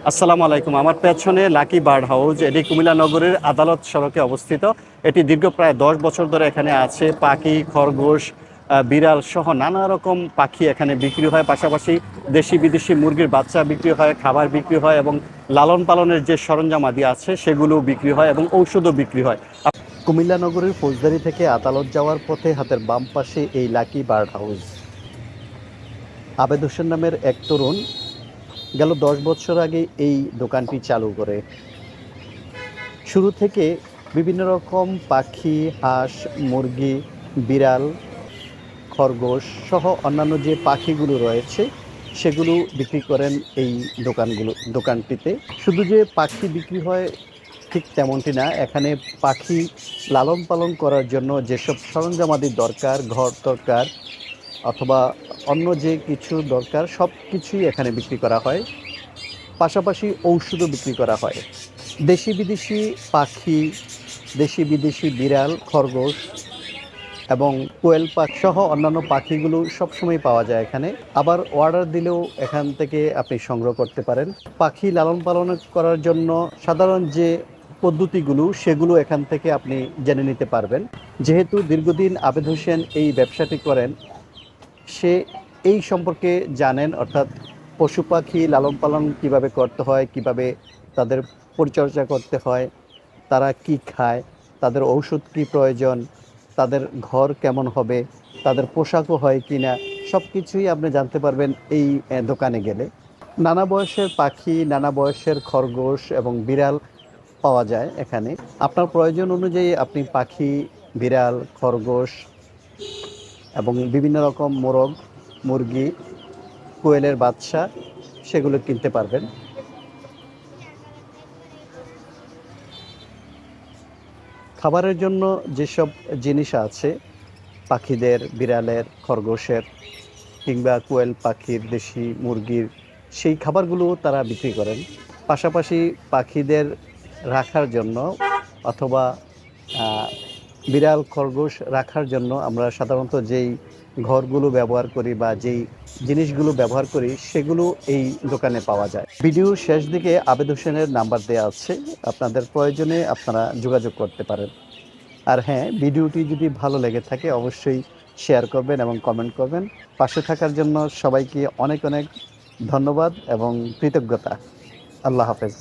আসসালামু আলাইকুম। আমার পেছনে লাকি বার্ড হাউস, এটি কুমিল্লা নগরীর আদালত সড়কে অবস্থিত। এটি দীর্ঘ প্রায় 10 বছর ধরে এখানে আছে। পাখি, খরগোশ, বিড়াল সহ নানা রকম পাখি এখানে বিক্রি হয়। পাশাপাশি দেশি বিদেশি মুরগির বাচ্চা বিক্রি হয়, খাবার বিক্রি হয় এবং লালন পালনের যে সরঞ্জামাদি আছে সেগুলো বিক্রি হয় এবং ঔষধও বিক্রি হয়। কুমিল্লা নগরীর ফৌজদারি থেকে আদালত যাওয়ার পথে হাতের বাম পাশে এই লাকি বার্ড হাউস। আবেদ হোসেন নামের এক তরুণ গেল 10 বছর আগে এই দোকানটি চালু করে। শুরু থেকে বিভিন্ন রকম পাখি, হাঁস, মুরগি, বিড়াল, খরগোশ সহ অন্যান্য যে পাখিগুলো রয়েছে সেগুলো বিক্রি করেন এই দোকানটিতে। শুধু যে পাখি বিক্রি হয় ঠিক তেমনটি না, এখানে পাখি লালন পালন করার জন্য যেসব সরঞ্জামাদি দরকার, ঘর দরকার অথবা অন্য যে কিছু দরকার সব কিছুই এখানে বিক্রি করা হয়। পাশাপাশি ঔষধও বিক্রি করা হয়। দেশি বিদেশি পাখি, দেশি বিদেশি বিড়াল, খরগোশ এবং কোয়েল পাখি সহ অন্যান্য পাখিগুলো সবসময় পাওয়া যায় এখানে। আবার অর্ডার দিলেও এখান থেকে আপনি সংগ্রহ করতে পারেন। পাখি লালন পালন করার জন্য সাধারণ যে পদ্ধতিগুলো সেগুলো এখান থেকে আপনি জেনে নিতে পারবেন। যেহেতু দীর্ঘদিন আবেদ হোসেন এই ব্যবসাটি করেন, সে এই সম্পর্কে জানেন, অর্থাৎ পশু পাখি লালন পালন কীভাবে করতে হয়, কিভাবে তাদের পরিচর্যা করতে হয়, তারা কি খায়, তাদের ঔষধ কি প্রয়োজন, তাদের ঘর কেমন হবে, তাদের পোশাকও হয় কি না, সব কিছুই আপনি জানতে পারবেন এই দোকানে গেলে। নানা বয়সের পাখি, নানা বয়সের খরগোশ এবং বিড়াল পাওয়া যায় এখানে। আপনার প্রয়োজন অনুযায়ী আপনি পাখি, বিড়াল, খরগোশ এবং বিভিন্ন রকম মোরগ, মুরগি, কোয়েলের বাচ্চা সেগুলো কিনতে পারবেন। খাবারের জন্য যেসব জিনিস আছে পাখিদের, বিড়ালের, খরগোশের কিংবা কোয়েল পাখির, দেশি মুরগির, সেই খাবারগুলো তারা বিক্রি করেন। পাশাপাশি পাখিদের রাখার জন্য অথবা বিড়াল, খরগোশ রাখার জন্য আমরা সাধারণত যেই ঘরগুলো ব্যবহার করি বা যেই জিনিসগুলো ব্যবহার করি সেগুলো এই দোকানে পাওয়া যায়। ভিডিওর শেষ দিকে আবেদ হোসেনের নাম্বার দেওয়া আছে, আপনাদের প্রয়োজনে আপনারা যোগাযোগ করতে পারেন। আর হ্যাঁ, ভিডিওটি যদি ভালো লেগে থাকে অবশ্যই শেয়ার করবেন এবং কমেন্ট করবেন। পাশে থাকার জন্য সবাইকে অনেক অনেক ধন্যবাদ এবং কৃতজ্ঞতা। আল্লাহ হাফেজ।